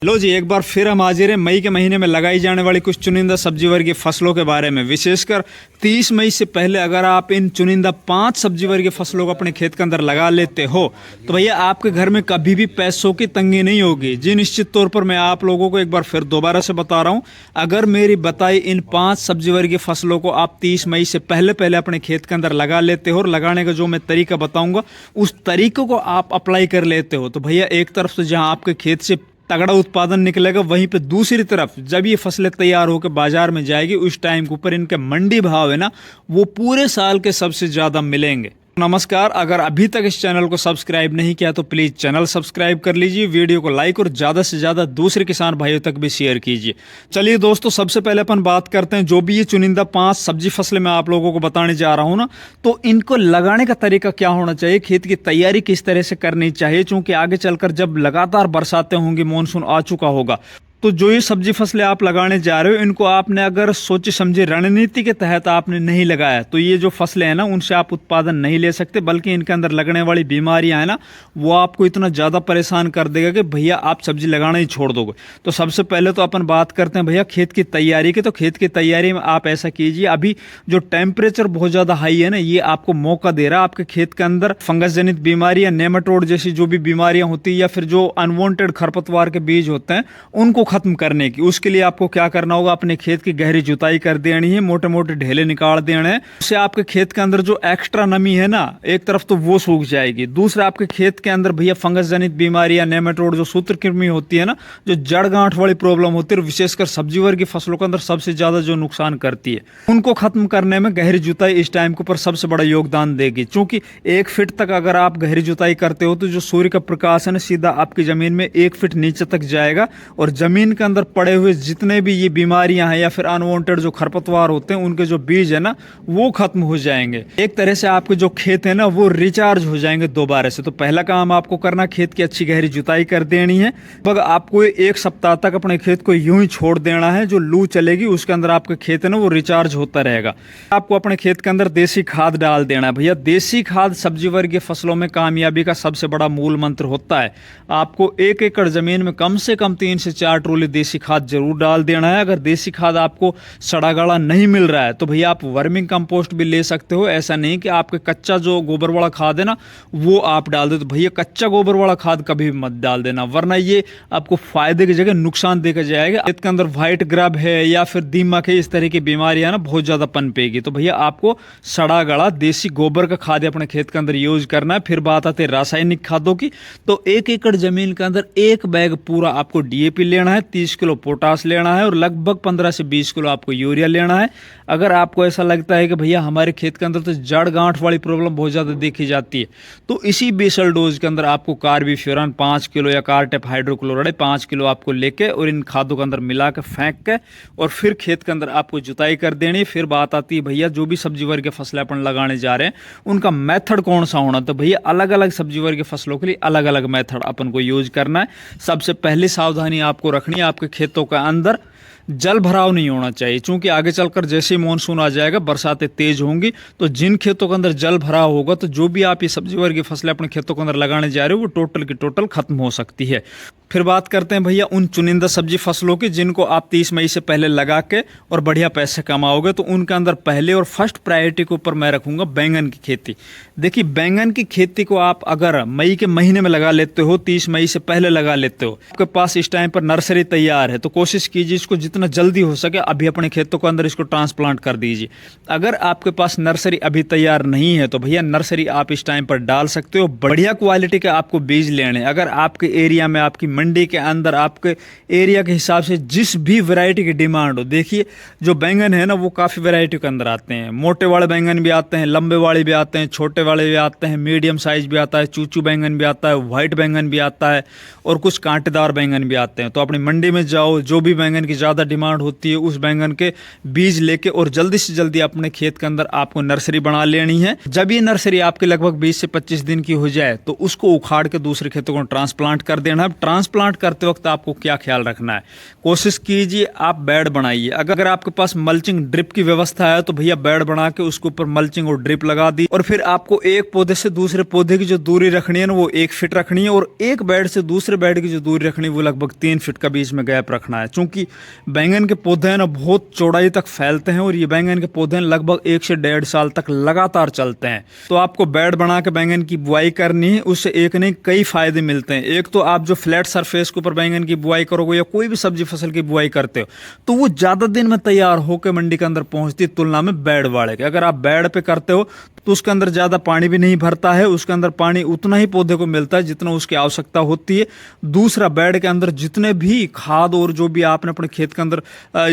लो जी, एक बार फिर हम हाजिर हैं मई के महीने में लगाई जाने वाली कुछ चुनिंदा सब्जी वर्गीय फसलों के बारे में। विशेषकर 30 मई से पहले अगर आप इन चुनिंदा 5 सब्जी वर्गीय फसलों को अपने खेत के अंदर लगा लेते हो तो भैया आपके घर में कभी भी पैसों की तंगी नहीं होगी। जी निश्चित तौर पर मैं आप लोगों को एक बार फिर दोबारा से बता रहा हूँ, अगर मेरी बताई इन 5 सब्जी वर्गीय फसलों को आप 30 मई से पहले अपने खेत के अंदर लगा लेते हो और लगाने का जो मैं तरीका बताऊंगा उस तरीके को आप अप्लाई कर लेते हो तो भैया एक तरफ से जहाँ आपके खेत से तगड़ा उत्पादन निकलेगा, वहीं पे दूसरी तरफ जब ये फसलें तैयार होकर बाजार में जाएगी उस टाइम के ऊपर इनके मंडी भाव है ना वो पूरे साल के सबसे ज्यादा मिलेंगे। नमस्कार, अगर अभी तक इस चैनल को सब्सक्राइब नहीं किया तो प्लीज चैनल सब्सक्राइब कर लीजिए, वीडियो को लाइक और ज्यादा से ज्यादा दूसरे किसान भाइयों तक भी शेयर कीजिए। चलिए दोस्तों, सबसे पहले अपन बात करते हैं जो भी ये चुनिंदा 5 सब्जी फसलें मैं आप लोगों को बताने जा रहा हूं ना, तो इनको लगाने का तरीका क्या होना चाहिए, खेत की तैयारी किस तरह से करनी चाहिए, क्योंकि आगे चलकर जब लगातार बरसातें होंगी, मानसून आ चुका होगा, तो जो ये सब्जी फसलें आप लगाने जा रहे हो इनको आपने अगर सोचे समझे रणनीति के तहत आपने नहीं लगाया तो ये जो फसलें हैं ना उनसे आप उत्पादन नहीं ले सकते, बल्कि इनके अंदर लगने वाली बीमारियां हैं ना वो आपको इतना ज़्यादा परेशान कर देगा कि भैया आप सब्जी लगाना ही छोड़ दोगे। तो सबसे पहले तो अपन बात करते हैं भैया खेत की तैयारी की। तो खेत की तैयारी में आप ऐसा कीजिए, अभी जो टेम्परेचर बहुत ज़्यादा हाई है ना ये आपको मौका दे रहा है आपके खेत के अंदर फंगस जनित बीमारियां, नेमाटोड जैसी जो भी बीमारियां होती है या फिर जो अनवांटेड खरपतवार के बीज होते हैं उनको खत्म करने की। उसके लिए आपको क्या करना होगा, अपने खेत की गहरी जुताई कर देनी है, मोटे मोटे ढेले निकाल देने हैं। उससे आपके खेत के अंदर जो एक्स्ट्रा नमी है ना एक तरफ तो वो सूख जाएगी, दूसरा आपके खेत के अंदर भैया फंगस जनित बीमारियां, नेमाटोड जो सूत्रकृमि होती है ना, जो जड़ गांठ वाली प्रॉब्लम होती है, विशेषकर सब्जी वर्ग की फसलों के अंदर सबसे ज्यादा जो नुकसान करती है, उनको खत्म करने में गहरी जुताई इस टाइम के ऊपर सबसे बड़ा योगदान देगी। क्योंकि 1 फीट तक अगर आप गहरी जुताई करते हो तो जो सूर्य का प्रकाश है ना सीधा आपकी जमीन में 1 फीट नीचे तक जाएगा और जमीन के अंदर पड़े हुए जितने भी ये बीमारियां हैं या फिर अनवांटेड जो खरपतवार होते हैं उनके जो बीज है ना वो खत्म हो जाएंगे। एक तरह से आपके जो खेत है ना वो रिचार्ज हो जाएंगे दोबारा से। तो पहला काम आपको करना, खेत की अच्छी गहरी जुताई कर देनी है। लगभग आपको 1 सप्ताह तक अपने खेत को यूं ही छोड़ देना है, जो लू चलेगी उसके अंदर आपका खेत है ना वो रिचार्ज होता रहेगा। आपको अपने खेत के अंदर देसी खाद डाल देना है। भैया देसी खाद सब्जी वर्गीय फसलों में कामयाबी का सबसे बड़ा मूल मंत्र होता है। आपको 1 एकड़ जमीन में कम से कम 3 से 4 ट्रोली देसी खाद जरूर डाल देना है। अगर देसी खाद आपको सड़ा गला नहीं मिल रहा है तो भैया आप वर्मिंग कंपोस्ट भी ले सकते हो। ऐसा नहीं कि आपके कच्चा जो गोबर वाला खाद है ना वो आप डाल दो, तो भैया कच्चा गोबर वाला खाद कभी भी मत डाल देना, वरना ये आपको फायदे की जगह नुकसान देकर जाएगा। खेत के अंदर व्हाइट ग्रब है या फिर दीमक है, इस तरह की बीमारियां ना बहुत ज्यादा पनपेगी। तो भैया आपको सड़ा गला देसी गोबर का खाद अपने खेत के अंदर यूज करना है। फिर बात आती है रासायनिक खादों की, तो 1 एकड़ जमीन के अंदर 1 बैग पूरा आपको डीएपी लेना है, 30 किलो पोटास लेना है और लगभग 15 से 20 किलो आपको यूरिया लेना है। अगर आपको ऐसा लगता है कि भैया हमारे खेत के अंदर तो जड़ गांठ वाली प्रॉब्लम बहुत ज़्यादा देखी जाती है तो इसी बेसल डोज के अंदर आपको कार्बीफ्यूरन 5 किलो या कार्टेप हाइड्रोक्लोराइड 5 किलो आपको लेके और इन खादों के अंदर मिला के फेंक के और फिर खेत के अंदर आपको जुताई कर देनी। फिर बात आती है भैया जो भी सब्जी वर्ग के फसलें अपन लगाने जा रहे हैं उनका मेथड कौन सा होना। तो भैया अलग अलग सब्जी वर्ग के फसलों के लिए अलग अलग मेथड अपन को यूज करना है। सबसे पहली सावधानी आपको रखनी है, आपके खेतों के अंदर जल भराव नहीं होना चाहिए, क्योंकि आगे चलकर जैसे ही मानसून आ जाएगा, बरसातें तेज होंगी, तो जिन खेतों के अंदर जल भराव होगा तो जो भी आप ये सब्जी वर्ग की फसलें अपने खेतों के अंदर लगाने जा रहे हो वो टोटल की टोटल खत्म हो सकती है। फिर बात करते हैं भैया उन चुनिंदा सब्जी फसलों की जिनको आप 30 मई से पहले लगा के और बढ़िया पैसे कमाओगे। तो उनके अंदर पहले और फर्स्ट प्रायोरिटी के ऊपर मैं रखूंगा बैंगन की खेती। देखिए बैंगन की खेती को आप अगर मई के महीने में लगा लेते हो, 30 मई से पहले लगा लेते हो, आपके पास इस टाइम पर नर्सरी तैयार है, तो कोशिश कीजिए इसको जितना जल्दी हो सके अभी अपने खेतों के अंदर इसको ट्रांसप्लांट कर दीजिए। अगर आपके पास नर्सरी अभी तैयार नहीं है तो भैया नर्सरी आप इस टाइम पर डाल सकते हो। बढ़िया क्वालिटी के आपको बीज लेने। अगर आपके एरिया में, आपकी मंडी के अंदर, आपके एरिया के हिसाब से जिस भी वैरायटी की डिमांड हो, देखिए जो बैंगन है ना वो काफ़ी वैरायटी के अंदर आते हैं। मोटे वाले बैंगन भी आते हैं, लंबे वाले भी आते हैं, छोटे वाले भी आते हैं, मीडियम साइज भी आता है, चूचू बैंगन भी आता है, व्हाइट बैंगन भी आता है और कुछ कांटेदार बैंगन भी आते हैं। तो अपनी मंडी में जाओ, जो भी बैंगन की ज़्यादा डिमांड होती है उस बैंगन के बीज लेके और जल्दी से जल्दी अपने खेत के अंदर आपको नर्सरी बना लेनी है। जब ये नर्सरी आपके लगभग 20 से 25 दिन की हो जाए तो उसको उखाड़ के दूसरे खेतों को ट्रांसप्लांट कर देना है। ट्रांसप्लांट करते वक्त आपको क्या ख्याल रखना है, कोशिश कीजिए आप बेड बनाइए। अगर आपके पास मल्चिंग ड्रिप की व्यवस्था है तो भैया बेड बना के उसके ऊपर मल्चिंग और ड्रिप लगा दी, और फिर आपको एक पौधे से दूसरे पौधे की जो दूरी रखनी है ना वो 1 फीट रखनी है, और एक बेड से दूसरे बेड की जो दूरी रखनी है वो लगभग 3 फीट का बीच में गैप रखना है। चूंकि बैंगन के पौधे हैं ना बहुत चौड़ाई तक फैलते हैं और ये बैंगन के पौधे लगभग 1 से 1.5 साल तक लगातार चलते हैं। तो आपको बेड बना के बैंगन की बुआई करनी है। उससे एक नहीं कई फायदे मिलते हैं। एक तो आप जो फ्लैट सरफेस के ऊपर बैंगन की बुआई करोगे या कोई भी सब्जी फसल की बुआई करते हो तो वो ज्यादा दिन में तैयार होकर मंडी के अंदर पहुंचती है तुलना में बेड वाले के। अगर आप बेड पे करते हो तो उसके अंदर ज्यादा पानी भी नहीं भरता है, उसके अंदर पानी उतना ही पौधे को मिलता है जितना उसकी आवश्यकता होती है। दूसरा, बेड के अंदर जितने भी खाद और जो भी आपने अपने खेत के अंदर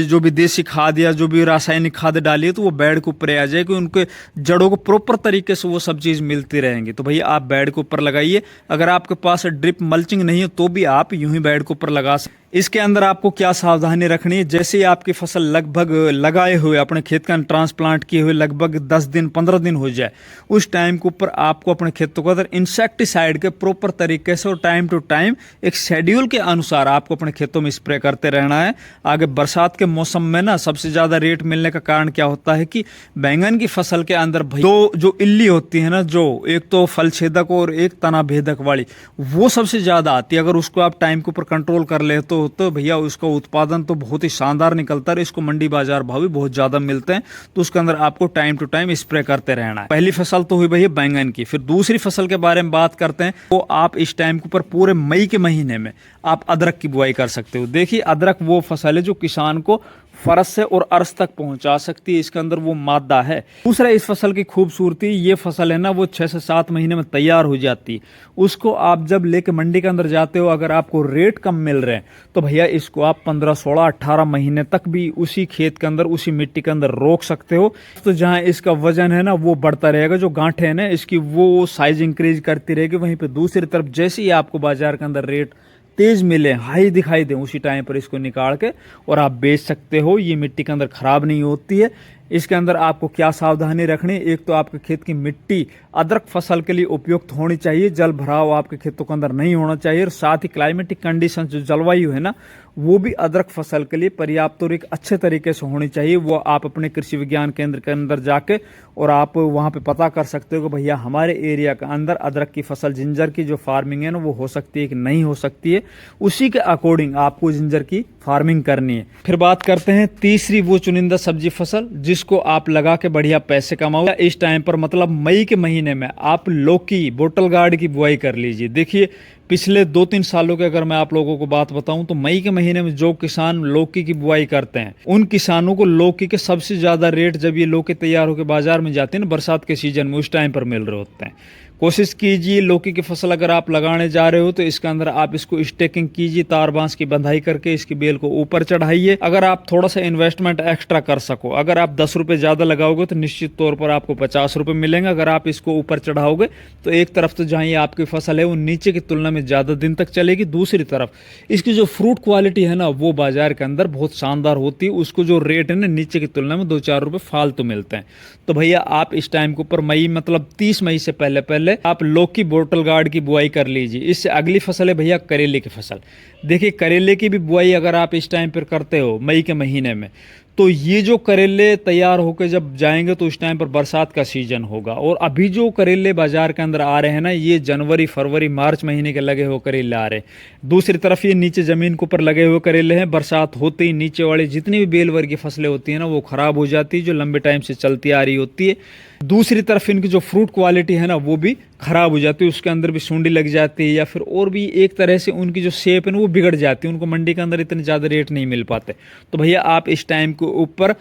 जो भी देसी खाद या जो भी रासायनिक खाद डाली है तो वो बेड के ऊपर आ जाएगी, उनके जड़ों को प्रॉपर तरीके से वो सब चीज मिलती रहेंगी। तो भैया आप बेड के ऊपर लगाइए। अगर आपके पास ड्रिप मल्चिंग नहीं है तो भी आप यूं ही बेड के ऊपर लगा सकते। इसके अंदर आपको क्या सावधानी रखनी है, जैसे ही आपकी फसल लगभग लगाए हुए अपने खेत का ट्रांसप्लांट किए हुए लगभग 10 दिन 15 दिन हो जाए उस टाइम के ऊपर आपको अपने खेतों के अंदर इंसेक्टिसाइड के प्रॉपर तरीके से और टाइम टू टाइम एक शेड्यूल के अनुसार आपको अपने खेतों में स्प्रे करते रहना है। आगे बरसात के मौसम में ना सबसे ज्यादा रेट मिलने का कारण क्या होता है कि बैंगन की फसल के अंदर दो जो इल्ली होती है ना, जो एक तो फल छेदक और एक तना भेदक वाली, वो सबसे ज्यादा आती है। अगर उसको आप टाइम के ऊपर कंट्रोल कर ले तो भैया उसका उत्पादन तो बहुत ही शानदार निकलता है। इसको मंडी बाजार भाव भी बहुत ज्यादा मिलते हैं। तो उसके अंदर आपको टाइम टू टाइम स्प्रे करते रहना है। पहली फसल तो हुई भैया बैंगन की। फिर दूसरी फसल के बारे में बात करते हैं। तो आप इस टाइम के ऊपर पूरे मई के महीने में आप अदरक की बुआई कर सकते हो। देखिए अदरक वो फसल है जो किसान को फरस से और अर्श तक पहुंचा सकती है, इसके अंदर वो मादा है। दूसरा, इस फसल की खूबसूरती, ये फसल है ना वो 6 से 7 महीने में तैयार हो जाती है। उसको आप जब लेके मंडी के अंदर जाते हो, अगर आपको रेट कम मिल रहे हैं तो भैया इसको आप 15, 16, 18 महीने तक भी उसी खेत के अंदर उसी मिट्टी के अंदर रोक सकते हो। तो जहां इसका वजन है ना वो बढ़ता रहेगा, जो गांठें हैं ना इसकी वो साइज इंक्रीज करती रहेगी। वहीं पे दूसरी तरफ जैसे ही आपको बाजार के अंदर रेट तेज मिले, हाई दिखाई दे, उसी टाइम पर इसको निकाल के और आप बेच सकते हो। ये मिट्टी के अंदर खराब नहीं होती है। इसके अंदर आपको क्या सावधानी रखनी, एक तो आपके खेत की मिट्टी अदरक फसल के लिए उपयुक्त होनी चाहिए, जल भराव आपके खेतों के अंदर नहीं होना चाहिए, और साथ ही क्लाइमेटिक कंडीशन जो जलवायु है ना वो भी अदरक फसल के लिए पर्याप्त और एक अच्छे तरीके से होनी चाहिए। वो आप अपने कृषि विज्ञान केंद्र के अंदर जाके और आप वहां पे पता कर सकते हो कि भैया हमारे एरिया के अंदर अदरक की फसल जिंजर की जो फार्मिंग है ना वो हो सकती है कि नहीं हो सकती है। उसी के अकॉर्डिंग आपको जिंजर की फार्मिंग करनी है। फिर बात करते हैं तीसरी वो चुनिंदा सब्जी फसल जिसको आप लगा के बढ़िया पैसे कमाओ। इस टाइम पर मतलब मई के महीने में आप लौकी, बोटल गार्ड की बुआई कर लीजिए। देखिए पिछले 2-3 सालों के अगर मैं आप लोगों को बात बताऊं तो मई के महीने में जो किसान लौकी की बुआई करते हैं उन किसानों को लौकी के सबसे ज्यादा रेट जब ये लौकी तैयार होकर बाजार में जाते हैं ना बरसात के सीजन में, उस टाइम पर मिल रहे होते हैं। कोशिश कीजिए लौकी की फसल अगर आप लगाने जा रहे हो तो इसके अंदर आप इसको स्टेकिंग कीजिए, तार बांस की बंधाई करके इसकी बेल को ऊपर चढ़ाइए। अगर आप थोड़ा सा इन्वेस्टमेंट एक्स्ट्रा कर सको, अगर आप 10 रुपए ज्यादा लगाओगे तो निश्चित तौर पर आपको 50 रुपए मिलेंगे। अगर आप इसको ऊपर चढ़ाओगे तो एक तरफ तो जहां ये आपकी फसल है वो नीचे की तुलना में ज्यादा दिन तक चलेगी, दूसरी तरफ इसकी जो फ्रूट क्वालिटी है ना वो बाजार के अंदर बहुत शानदार होती है। उसको जो रेट है ना नीचे की तुलना में 2-4 रुपए फालतू मिलते हैं। तो भैया आप इस टाइम के ऊपर मई मतलब 30 मई से पहले आप लौकी बोटल गार्ड की बुआई कर लीजिए। इससे अगली फसल है भैया करेले की फसल। देखिए करेले की भी बुआई अगर आप इस टाइम पर करते हो मई के महीने में तो ये जो करेले तैयार होकर जब जाएंगे तो उस टाइम पर बरसात का सीजन होगा। और अभी जो करेले बाजार के अंदर आ रहे हैं ना ये जनवरी, फरवरी, मार्च महीने के लगे हुए करेले आ रहे हैं। दूसरी तरफ ये नीचे जमीन के ऊपर लगे हुए करेले हैं। बरसात होते ही नीचे वाली जितनी भी बेल वर्गीय फसलें होती है ना वो खराब हो जाती है, जो लंबे टाइम से चलती आ रही होती है। दूसरी तरफ इनकी जो फ्रूट क्वालिटी है ना वो भी खराब हो जाती है, उसके अंदर भी सूंडी लग जाती है या फिर और भी एक तरह से उनकी जो शेप है ना वो बिगड़ जाती है, उनको मंडी के अंदर इतने ज़्यादा रेट नहीं मिल पाते। तो भैया आप इस टाइम के ऊपर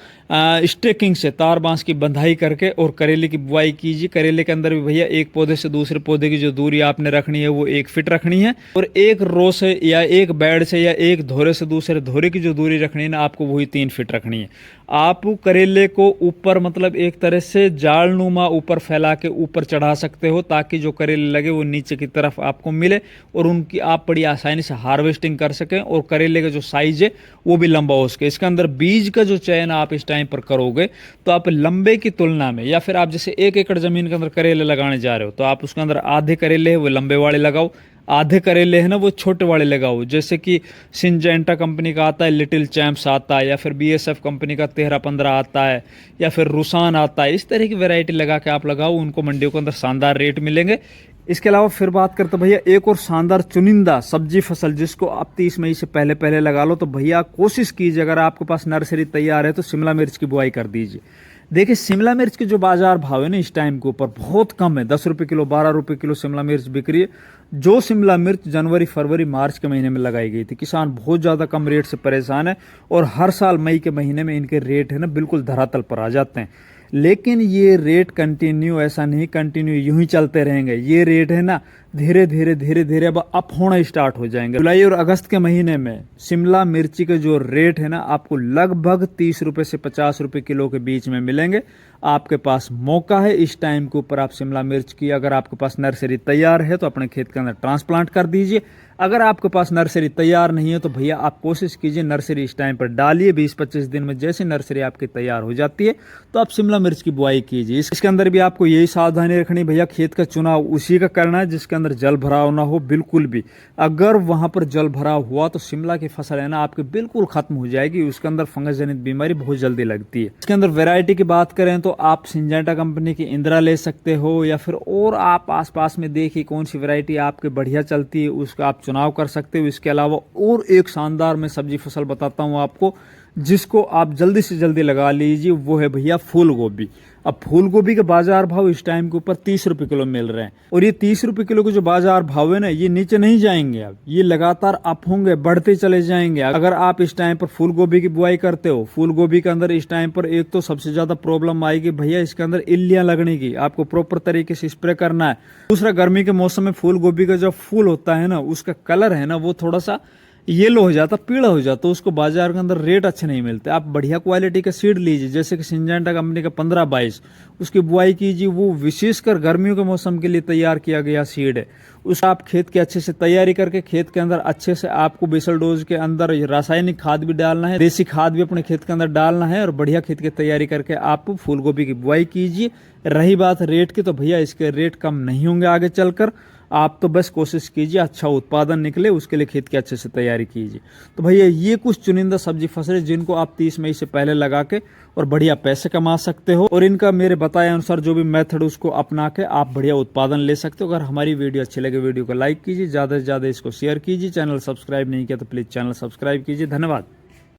स्टेकिंग से तार बांस की बंधाई करके और करेले की बुआई कीजिए। करेले के अंदर भी भैया एक पौधे से दूसरे पौधे की जो दूरी आपने रखनी है वो 1 फीट रखनी है, और एक रो से या एक बेड से या एक धोरे से दूसरे धोरे की जो दूरी रखनी है ना आपको वही 3 फीट रखनी है। आप करेले को ऊपर मतलब एक तरह से जालनुमा ऊपर फैला के ऊपर चढ़ा सकते हो ताकि ताकि जो करेले लगे वो नीचे की तरफ आपको मिले और उनकी आप बड़ी आसानी से हार्वेस्टिंग कर सकें और करेले का जो साइज है वो भी लंबा हो सके। इसके अंदर बीज का जो चयन आप इस टाइम पर करोगे तो आप लंबे की तुलना में, या फिर आप जैसे 1 एकड़ जमीन के अंदर करेले लगाने जा रहे हो तो आप उसके अंदर आधे करेले है वो लंबे वाले लगाओ, आधे करेले है ना वो छोटे वाले लगाओ। जैसे कि सिंजेंटा कंपनी का आता है, लिटिल चैम्प्स आता है, या फिर BSF कंपनी का 13-15 आता है, या फिर रुसान आता है। इस तरह की वैरायटी लगा के आप लगाओ, उनको मंडियों के अंदर शानदार रेट मिलेंगे। इसके अलावा फिर बात करते भैया एक और शानदार चुनिंदा सब्जी फसल जिसको आप 30 मई से पहले पहले लगा लो, तो भैया कोशिश कीजिए अगर आपके पास नर्सरी तैयार है तो शिमला मिर्च की बुआई कर दीजिए। देखिए शिमला मिर्च के जो बाजार भाव है ना इस टाइम के ऊपर बहुत कम है, 10 रुपये किलो 12 रुपये किलो शिमला मिर्च बिक रही है। जो शिमला मिर्च जनवरी फरवरी मार्च के महीने में लगाई गई थी, किसान बहुत ज़्यादा कम रेट से परेशान है और हर साल मई के महीने में इनके रेट है ना बिल्कुल धरातल पर आ जाते हैं। लेकिन ये रेट कंटिन्यू ऐसा नहीं कंटिन्यू यूं ही चलते रहेंगे, ये रेट है ना धीरे धीरे धीरे धीरे अब अप होना स्टार्ट हो जाएंगे। जुलाई और अगस्त के महीने में शिमला मिर्ची के जो रेट है ना आपको लगभग 30 रुपये से 50 रुपये किलो के बीच में मिलेंगे। आपके पास मौका है इस टाइम के ऊपर आप शिमला मिर्च की, अगर आपके पास नर्सरी तैयार है तो अपने खेत के अंदर ट्रांसप्लांट कर दीजिए। अगर आपके पास नर्सरी तैयार नहीं है तो भैया आप कोशिश कीजिए नर्सरी इस टाइम पर डालिए। 20-25 दिन में जैसे नर्सरी आपकी तैयार हो जाती है तो आप शिमला मिर्च की बुआई कीजिए। इसके अंदर भी आपको यही सावधानी रखनी भैया, खेत का चुनाव उसी का करना है जिसके अंदर जल भराव ना हो बिल्कुल भी। अगर वहां पर जल भराव हुआ तो शिमला की फसल है ना आपकी बिल्कुल खत्म हो जाएगी, उसके अंदर फंगस जनित बीमारी बहुत जल्दी लगती है। इसके अंदर वैरायटी की बात करें तो आप सिंजेंटा कंपनी की इंदिरा ले सकते हो, या फिर और आप आसपास में देखिए कौन सी वैरायटी आपके बढ़िया चलती है उसका आप चुनाव कर सकते हो। इसके अलावा और एक शानदार मैं सब्जी फसल बताता हूं आपको जिसको आप जल्दी से जल्दी लगा लीजिए, वो है भैया फूल गोभी। अब फूल गोभी के बाजार भाव इस टाइम के ऊपर 30 रुपये किलो मिल रहे हैं और ये 30 रुपये किलो के जो बाजार भाव है ना ये नीचे नहीं जाएंगे, अब ये लगातार अप होंगे, बढ़ते चले जाएंगे। अगर आप इस टाइम पर फूल गोभी की बुआई करते हो, फूल गोभी के अंदर इस टाइम पर एक तो सबसे ज्यादा प्रॉब्लम आएगी भैया इसके अंदर इल्लियां लगने की, आपको प्रॉपर तरीके से स्प्रे करना है। दूसरा गर्मी के मौसम में फूल गोभी का जो फूल होता है ना उसका कलर है ना वो थोड़ा सा येलो हो जाता, पीला हो जाता, उसको बाजार के अंदर रेट अच्छे नहीं मिलते। आप बढ़िया क्वालिटी का सीड लीजिए जैसे कि सिंजेंटा कंपनी का 15-22 उसकी बुआई कीजिए, वो विशेषकर गर्मियों के मौसम के लिए तैयार किया गया सीड है। उस आप खेत की अच्छे से तैयारी करके खेत के अंदर अच्छे से आपको बेसल डोज के अंदर रासायनिक खाद भी डालना है, देसी खाद भी अपने खेत के अंदर डालना है और बढ़िया खेत की तैयारी करके आप फूल गोभी की बुआई कीजिए। रही बात रेट की तो भैया इसके रेट कम नहीं होंगे आगे चलकर, आप तो बस कोशिश कीजिए अच्छा उत्पादन निकले उसके लिए खेत की अच्छे से तैयारी कीजिए। तो भैया ये कुछ चुनिंदा सब्जी फसलें जिनको आप 30 मई से पहले लगा के और बढ़िया पैसे कमा सकते हो और इनका मेरे बताए अनुसार जो भी मेथड उसको अपना के आप बढ़िया उत्पादन ले सकते हो। अगर हमारी वीडियो अच्छी लगे वीडियो को लाइक कीजिए, ज़्यादा से ज़्यादा इसको शेयर कीजिए, चैनल सब्सक्राइब नहीं किया तो प्लीज़ चैनल सब्सक्राइब कीजिए। धन्यवाद।